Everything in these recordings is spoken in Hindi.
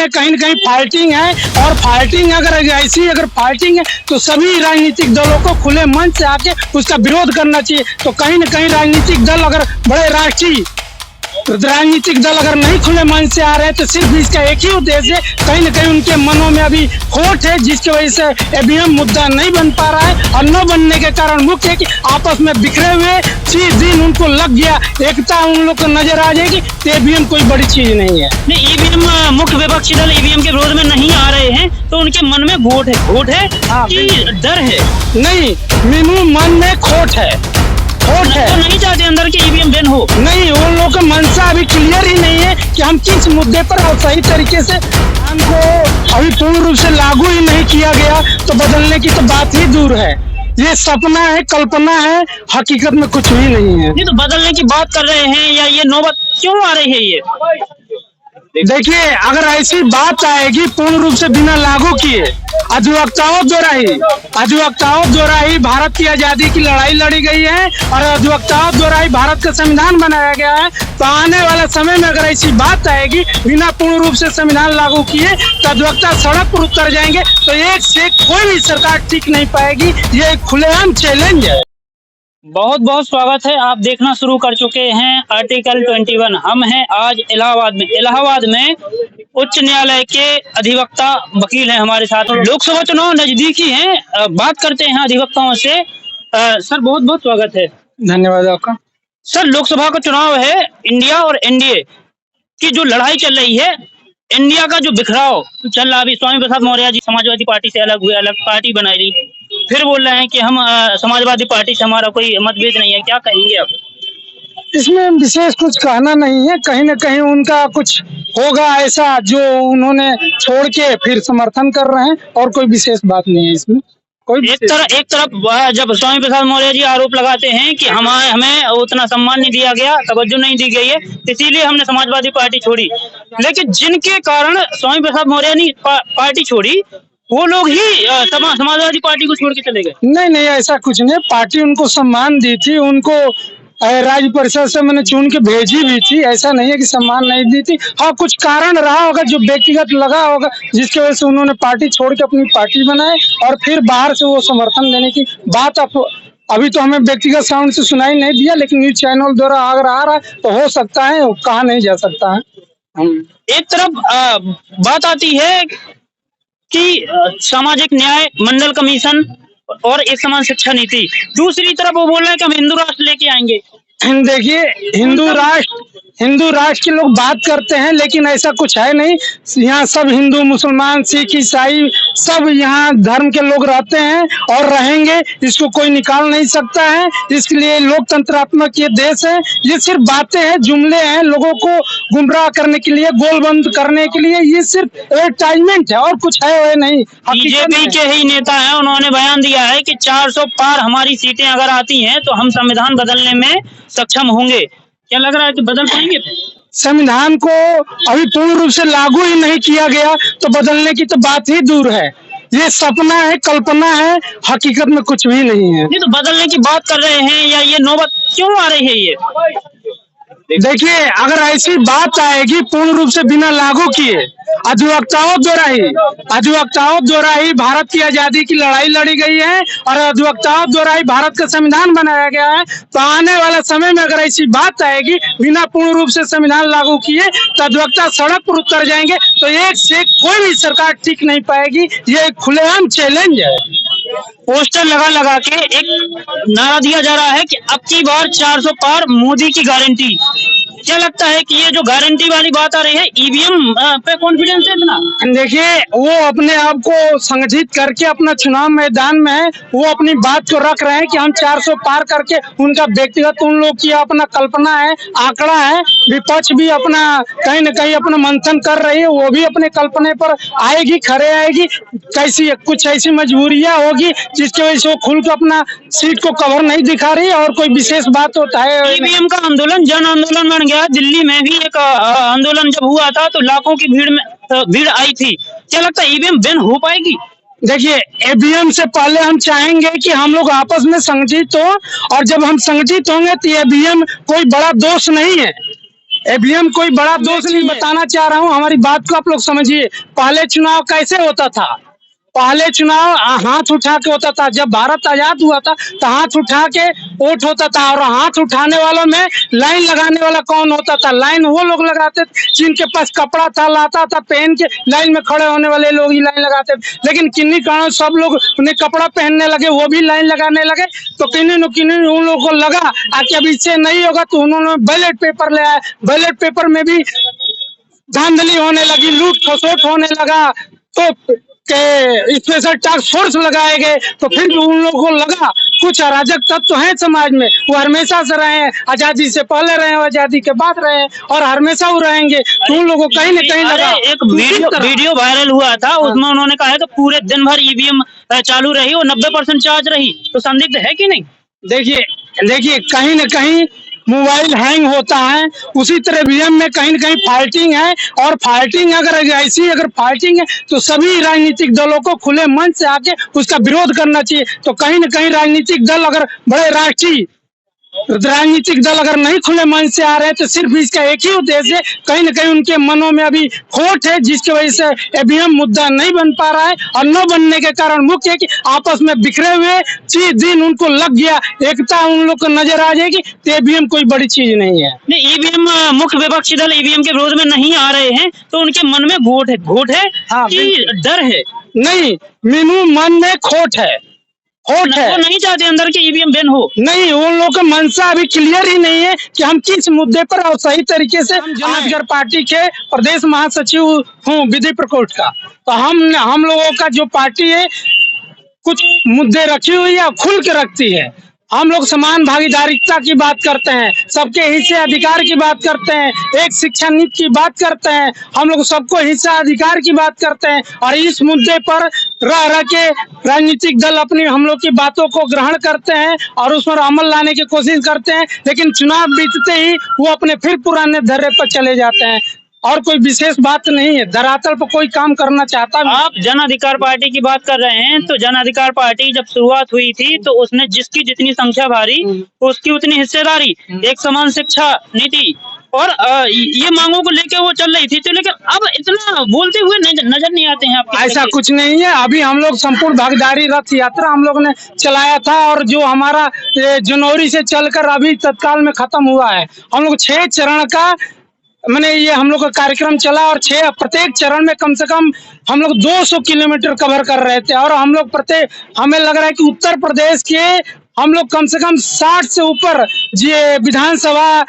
में कहीं न कहीं फाइटिंग है, और फाइटिंग अगर फाइटिंग है तो सभी राजनीतिक दलों को खुले मन से आके उसका विरोध करना चाहिए। तो कहीं न कहीं राजनीतिक दल अगर नहीं खुले मन से आ रहे हैं तो सिर्फ इसका एक ही उद्देश्य है, कहीं न कहीं उनके मनों में अभी खोट है, जिसकी वजह से ईवीएम मुद्दा नहीं बन पा रहा है। और न बनने के कारण मुख्य है कि आपस में बिखरे हुए चीज दिन उनको लग गया, एकता उन लोग को नजर आ जाएगी तो ईवीएम कोई बड़ी चीज नहीं है। नहीं, ईवीएम मुख्य विपक्षी दल ईवीएम के विरोध में नहीं आ रहे हैं तो उनके मन में घोट है कि डर है? नहीं, मीनू मन में खोट है। तो नहीं चाहते अंदर के ईवीएम बैन हो? नहीं, उन लोगों का मंशा अभी क्लियर ही नहीं है कि हम किस मुद्दे पर और सही तरीके से हमको अभी पूर्ण रूप से लागू ही नहीं किया गया, तो बदलने की तो बात ही दूर है। ये सपना है, कल्पना है, हकीकत में कुछ भी नहीं है। ये तो बदलने की बात कर रहे हैं, या ये नौबत क्यों आ रही है? ये देखिए, अगर ऐसी बात आएगी पूर्ण रूप से बिना लागू किए, अधिवक्ताओं द्वारा ही भारत की आजादी की लड़ाई लड़ी गई है और अधिवक्ताओं द्वारा ही भारत का संविधान बनाया गया है। तो आने वाले समय में अगर ऐसी बात आएगी बिना पूर्ण रूप से संविधान लागू किए तो अधिवक्ता सड़क पर उतर जाएंगे, तो एक से कोई भी सरकार टिक नहीं पाएगी। ये एक खुलेआम चैलेंज है। बहुत बहुत स्वागत है। आप देखना शुरू कर चुके हैं आर्टिकल 21। हम हैं आज इलाहाबाद में उच्च न्यायालय के अधिवक्ता वकील हैं हमारे साथ। लोकसभा चुनाव नजदीकी हैं, बात करते हैं अधिवक्ताओं से। सर बहुत बहुत स्वागत है। धन्यवाद आपका। सर, लोकसभा का चुनाव है, इंडिया और एनडीए की जो लड़ाई चल रही है, इंडिया का जो बिखराव चल रहा है। अभी स्वामी प्रसाद मौर्य जी समाजवादी पार्टी से अलग हुए, अलग पार्टी बनाई ली, फिर बोल रहे हैं कि हम समाजवादी पार्टी से हमारा कोई मतभेद नहीं है। क्या कहेंगे आप? इसमें विशेष कुछ कहना नहीं है, कहीं न कहीं उनका कुछ होगा ऐसा जो उन्होंने छोड़ के फिर समर्थन कर रहे हैं, और कोई विशेष बात नहीं है इसमें। एक तरफ जब स्वामी प्रसाद मौर्य जी आरोप लगाते हैं कि हमें उतना सम्मान नहीं दिया गया, तवज्जो नहीं दी गई है, इसीलिए हमने समाजवादी पार्टी छोड़ी, लेकिन जिनके कारण स्वामी प्रसाद मौर्य ने पार्टी छोड़ी वो लोग ही समाजवादी पार्टी को छोड़ के चले गए। नहीं, ऐसा कुछ नहीं। पार्टी उनको सम्मान दी थी, उनको राज्य परिषद से मैंने चुन के भेजी भी थी। ऐसा नहीं है कि सम्मान नहीं दी थी। हाँ, कुछ कारण रहा होगा जो व्यक्तिगत लगा होगा, जिसकी वजह से उन्होंने पार्टी छोड़ के अपनी पार्टी बनाए और फिर बाहर से वो समर्थन देने की बात अभी तो हमें व्यक्तिगत साउंड से सुनाई नहीं दिया, लेकिन न्यूज चैनल द्वारा अगर आ रहा है तो हो सकता है, कहा नहीं जा सकता है। एक तरफ बात आती है कि सामाजिक न्याय मंडल कमीशन और एक समान शिक्षा नीति, दूसरी तरफ वो बोल रहे हैं कि हम हिंदू राष्ट्र लेके आएंगे। देखिए, हिंदू राष्ट्र के लोग बात करते हैं, लेकिन ऐसा कुछ है नहीं। यहाँ सब हिंदू, मुसलमान, सिख, ईसाई सब यहाँ धर्म के लोग रहते हैं और रहेंगे, इसको कोई निकाल नहीं सकता है। इसलिए लोकतंत्रात्मक ये देश है। ये सिर्फ बातें हैं, जुमले हैं, लोगों को गुमराह करने के लिए, गोलबंद करने के लिए, ये सिर्फ एडवर्टाइजमेंट है और कुछ है नहीं। बीजेपी के ही नेता है, उन्होंने बयान दिया है कि 400 पार हमारी सीटें अगर आती हैं तो हम संविधान बदलने में सक्षम होंगे। क्या लग रहा है कि बदल पाएंगे? संविधान को अभी पूर्ण रूप से लागू ही नहीं किया गया, तो बदलने की तो बात ही दूर है। ये सपना है, कल्पना है, हकीकत में कुछ भी नहीं है। नहीं, तो बदलने की बात कर रहे हैं, या ये नौबत क्यों आ रही है? ये देखिए, अगर ऐसी बात आएगी पूर्ण रूप से बिना लागू किए, अधिवक्ताओं द्वारा ही भारत की आजादी की लड़ाई लड़ी गई है और अधिवक्ताओं द्वारा ही भारत का संविधान बनाया गया है। तो आने वाले समय में अगर ऐसी बात आएगी बिना पूर्ण रूप से संविधान लागू किए तो अधिवक्ता सड़क पर उतर जाएंगे, तो एक से कोई भी सरकार टिक नहीं पाएगी। ये एक खुलेआम चैलेंज है। पोस्टर लगा के एक नारा दिया जा रहा है कि अब की बार 400 पार, मोदी की गारंटी। क्या लगता है कि ये जो गारंटी वाली बात आ रही है, ईवीएम पे कॉन्फिडेंस है इतना? देखिए, वो अपने आप को संगठित करके अपना चुनाव मैदान में है, वो अपनी बात को रख रहे हैं कि हम 400 पार करके, उनका व्यक्तिगत उन लोग की अपना कल्पना है, आंकड़ा है। विपक्ष भी अपना कहीं न कहीं अपना मंथन कर रही है, वो भी अपने कल्पना पर आएगी, खड़े आएगी। कैसी कुछ ऐसी मजबूरियां होगी जिसकी वजह से वो खुल के अपना सीट को कवर नहीं दिखा रही, और कोई विशेष बात होता है। ईवीएम का आंदोलन जन आंदोलन बन गया। दिल्ली में भी एक आंदोलन जब हुआ था तो लाखों की भीड़ आई थी। क्या लगता है ईवीएम बैन हो पाएगी? देखिए, ईवीएम से पहले हम चाहेंगे कि हम लोग आपस में संगठित हो, और जब हम संगठित होंगे तो ईवीएम कोई बड़ा दोष नहीं है। ईवीएम कोई बड़ा दोष नहीं, बताना चाह रहा हूँ, हमारी बात को आप लोग समझिए। पहले चुनाव कैसे होता था? पहले चुनाव हाथ उठा के होता था। जब भारत आजाद हुआ था तो हाथ उठा के वोट होता था, और हाथ उठाने वालों में लाइन लगाने वाला कौन होता था? लाइन वो लोग लगाते थे जिनके पास कपड़ा था, लाता था, पहन के लाइन में खड़े होने वाले लोग ही लाइन लगाते थे। लेकिन किन्हीं कारण सब लोग उन्हें कपड़ा पहनने लगे, वो भी लाइन लगाने लगे, तो किन्हीं न किन्हीं उन लोगों को लगा कि अब इससे नहीं होगा, तो उन्होंने बैलेट पेपर ले आया। बैलेट पेपर में भी धांधली होने लगी, लूट खसोट होने लगा, तो के स्पेशल टास्क फोर्स लगाए गए। तो फिर भी उन लोगों को लगा कुछ अराजक तत्व तो हैं समाज में, वो हमेशा से रहे हैं, आजादी से पहले रहे हैं, आजादी के बाद रहे हैं, और हमेशा वो रहेंगे। तो उन लोगों को कहीं न कहीं लगा। एक वीडियो वायरल हुआ था, उसमें उन्होंने कहा है कि पूरे दिन भर ईवीएम चालू रही और 90% चार्ज रही, तो संदिग्ध है कि नहीं? देखिए कहीं न कहीं मोबाइल हैंग होता है, उसी तरह ईवीएम में कहीं न कहीं फाल्टिंग है। और फाल्टिंग अगर फाल्टिंग है तो सभी राजनीतिक दलों को खुले मन से आके उसका विरोध करना चाहिए। तो कहीं न कहीं राजनीतिक दल अगर बड़े राजनीतिक दल अगर नहीं खुले मन से आ रहे हैं, तो सिर्फ इसका एक ही उद्देश्य है, कहीं न कहीं उनके मनों में अभी खोट है, जिसकी वजह से ईवीएम मुद्दा नहीं बन पा रहा है। और न बनने के कारण मुख्य है कि आपस में बिखरे हुए चीज दिन उनको लग गया, एकता उन लोग को नजर आ जाएगी, तो ईवीएम कोई बड़ी चीज नहीं है। नहीं, ईवीएम मुख्य विपक्षी दल ईवीएम के विरोध में नहीं आ रहे हैं, तो उनके मन में घोट है हाँ, कि डर है? नहीं, मीनू मन में खोट है। वो नहीं चाहते अंदर के ईवीएम बैन हो। नहीं, उन लोगों का मंशा अभी क्लियर ही नहीं है कि हम किस मुद्दे पर और सही तरीके से। जन अधिकार पार्टी के प्रदेश महासचिव हूँ विधि प्रकोष्ठ का, तो हम लोगों का जो पार्टी है कुछ मुद्दे रखी हुई है, खुल के रखती है। हम लोग समान भागीदारिता की बात करते हैं, सबके हिस्से अधिकार की बात करते हैं, एक शिक्षा नीति की बात करते हैं, हम लोग सबको हिस्सा अधिकार की बात करते हैं। और इस मुद्दे पर रह के राजनीतिक दल अपनी हम लोग की बातों को ग्रहण करते हैं और उस पर अमल लाने की कोशिश करते हैं, लेकिन चुनाव बीतते ही वो अपने फिर पुराने धर्रे पर चले जाते हैं। और कोई विशेष बात नहीं है, धरातल पर कोई काम करना चाहता भी। आप जन अधिकार पार्टी की बात कर रहे हैं, तो जन अधिकार पार्टी जब शुरुआत हुई थी तो उसने जिसकी जितनी संख्या भारी उसकी उतनी हिस्सेदारी, एक समान शिक्षा नीति और ये मांगों को लेकर वो चल रही थी। तो लेकिन अब इतना बोलते हुए नजर नहीं आते हैं आपके। ऐसा कुछ नहीं है। अभी हम लोग संपूर्ण भागीदारी रथ यात्रा हम लोग ने चलाया था, और जो हमारा जनवरी से चलकर अभी तत्काल में खत्म हुआ है। हम लोग 6 चरण का ये हम लोग का कार्यक्रम चला, और प्रत्येक चरण में कम से कम हम लोग 200 किलोमीटर कवर कर रहे थे। और हम लोग हमें लग रहा है कि उत्तर प्रदेश के हम लोग कम से कम 60 से ऊपर विधानसभा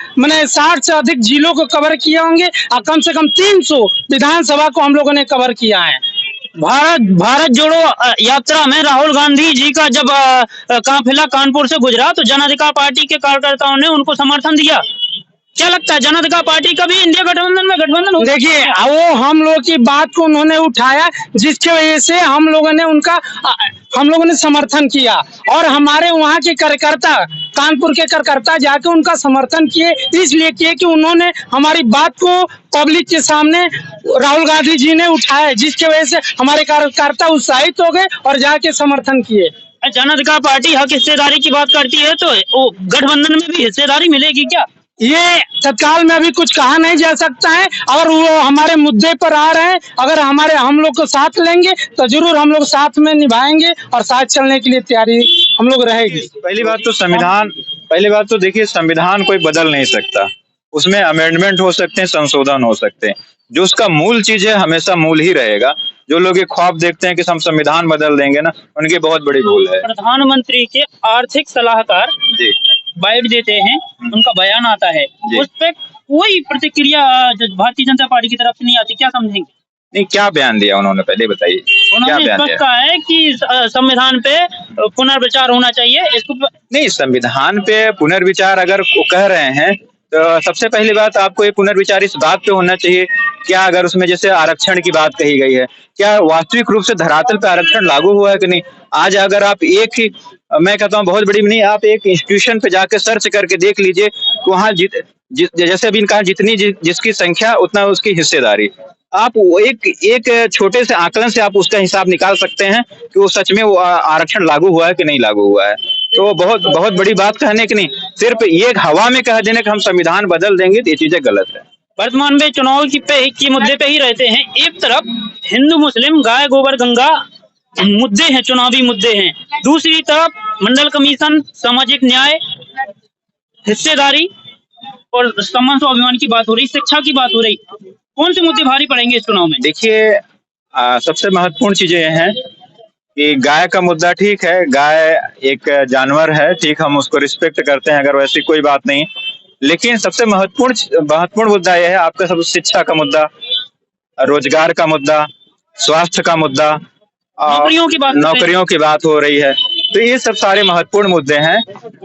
60 से अधिक जिलों को कवर किए होंगे, और कम से कम 300 विधानसभा को हम लोगों ने कवर किया है। भारत जोड़ो यात्रा में राहुल गांधी जी का जब काफिला कानपुर से गुजरा तो जन अधिकार पार्टी के कार्यकर्ताओं ने उनको समर्थन दिया। क्या लगता है, जन अधिकार पार्टी का भी इंडिया गठबंधन हो? देखिए, वो हम लोग की बात को उन्होंने उठाया, जिसकी वजह से हम लोगों ने समर्थन किया। और हमारे वहाँ के कार्यकर्ता, कानपुर के कार्यकर्ता जाके उनका समर्थन किए, इसलिए किए कि उन्होंने हमारी बात को पब्लिक के सामने राहुल गांधी जी ने उठाया, जिसकी वजह से हमारे कार्यकर्ता उत्साहित हो गए और जाके समर्थन किए। जन अधिकार पार्टी हक हिस्सेदारी की बात करती है, तो गठबंधन में भी हिस्सेदारी मिलेगी क्या? ये तत्काल में अभी कुछ कहा नहीं जा सकता है। और वो हमारे मुद्दे पर आ रहे हैं, अगर हम लोग को साथ लेंगे तो जरूर हम लोग साथ में निभाएंगे और साथ चलने के लिए तैयारी हम लोग रहेगी। पहली बात तो देखिए, संविधान कोई बदल नहीं सकता, उसमें अमेंडमेंट हो सकते हैं, संशोधन हो सकते हैं। जो उसका मूल चीज है हमेशा मूल ही रहेगा। जो लोग ये ख्वाब देखते हैं कि हम संविधान बदल देंगे ना, उनकी बहुत बड़ी भूल है। प्रधानमंत्री के आर्थिक सलाहकार जी बाइट देते हैं, उनका बयान आता है, उस पर कोई प्रतिक्रिया भारतीय जनता पार्टी की तरफ से नहीं आती, क्या समझेंगे? नहीं, क्या बयान दिया उन्होंने, पहले बताइए। उन्होंने स्पष्ट कहा है कि संविधान पे पुनर्विचार होना चाहिए। इसको नहीं, संविधान पे पुनर्विचार अगर कह रहे हैं तो सबसे पहली बात आपको ये पुनर्विचार इस बात पे होना चाहिए, क्या अगर उसमें जैसे आरक्षण की बात कही गई है, क्या वास्तविक रूप से धरातल पे आरक्षण लागू हुआ है कि नहीं। आज अगर आप मैं कहता हूँ बहुत बड़ी नहीं, आप एक इंस्टीट्यूशन पे जाके सर्च करके देख लीजिए, वहाँ जैसे अभी कहा जिसकी संख्या उतना उसकी हिस्सेदारी। आप एक छोटे से आकलन से आप उसका हिसाब निकाल सकते हैं कि वो सच में वो आरक्षण लागू हुआ है कि नहीं लागू हुआ है। तो बहुत बहुत बड़ी बात कहने की नहीं, सिर्फ ये हवा में कह देने कि हम संविधान बदल देंगे तो ये चीजें गलत है। वर्तमान में चुनाव की मुद्दे पे ही रहते हैं। एक तरफ हिंदू मुस्लिम गाय गोबर गंगा मुद्दे हैं, चुनावी मुद्दे हैं, दूसरी तरफ मंडल कमीशन, सामाजिक न्याय, हिस्सेदारी और सम्मान स्वाभिमान की बात हो रही, शिक्षा की बात हो रही। कौन से मुद्दे भारी पड़ेंगे इस चुनाव में? देखिए सबसे महत्वपूर्ण चीजें ये हैं कि गाय का मुद्दा ठीक है, गाय एक जानवर है, ठीक, हम उसको रिस्पेक्ट करते हैं, अगर वैसी कोई बात नहीं। लेकिन सबसे महत्वपूर्ण मुद्दा यह है आपका सब शिक्षा का मुद्दा, रोजगार का मुद्दा, स्वास्थ्य का मुद्दा, नौकरियों की बात हो रही है। तो ये सब सारे महत्वपूर्ण मुद्दे हैं।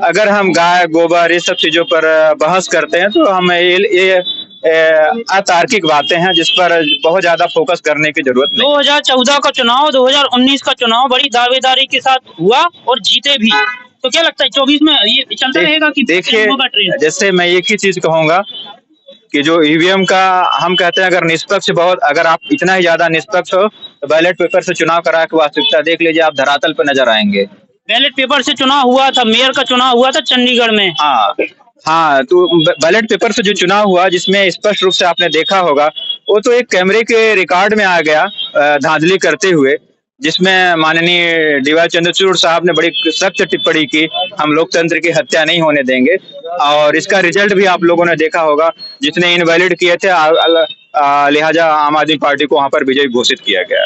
अगर हम गाय गोबर ये सब चीजों पर बहस करते हैं तो हम ये अतार्किक बातें हैं जिस पर बहुत ज्यादा फोकस करने की जरूरत नहीं। 2014 का चुनाव, 2019 का चुनाव बड़ी दावेदारी के साथ हुआ और जीते भी, तो क्या लगता है 24 में ये चलता रहेगा कि देखिए जैसे मैं एक ही चीज कहूंगा कि जो ईवीएम का हम कहते हैं अगर निष्पक्ष अगर आप इतना ही ज्यादा निष्पक्ष हो तो बैलेट पेपर से चुनाव करा के वास्तविकता देख लीजिए, आप धरातल पर नजर आएंगे। बैलेट पेपर से चुनाव हुआ था, मेयर का चुनाव हुआ था चंडीगढ़ में। हाँ, तो बैलेट पेपर से जो चुनाव हुआ जिसमें स्पष्ट रूप से आपने देखा होगा, वो तो एक कैमरे के रिकॉर्ड में आ गया धांधली करते हुए, जिसमें माननीय डीवाई चंद्रचूड़ साहब ने बड़ी सख्त टिप्पणी की, हम लोकतंत्र की हत्या नहीं होने देंगे, और इसका रिजल्ट भी आप लोगों ने देखा होगा, जितने इनवैलिड किए थे लिहाजा आम आदमी पार्टी को वहां पर विजयी घोषित किया गया।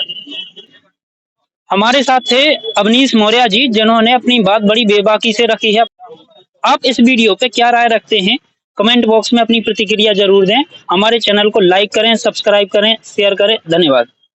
हमारे साथ थे अवनीश मौर्य जी, जिन्होंने अपनी बात बड़ी बेबाकी से रखी है। आप इस वीडियो पे क्या राय रखते हैं, कमेंट बॉक्स में अपनी प्रतिक्रिया जरूर दें। हमारे चैनल को लाइक करें, सब्सक्राइब करें, शेयर करें। धन्यवाद।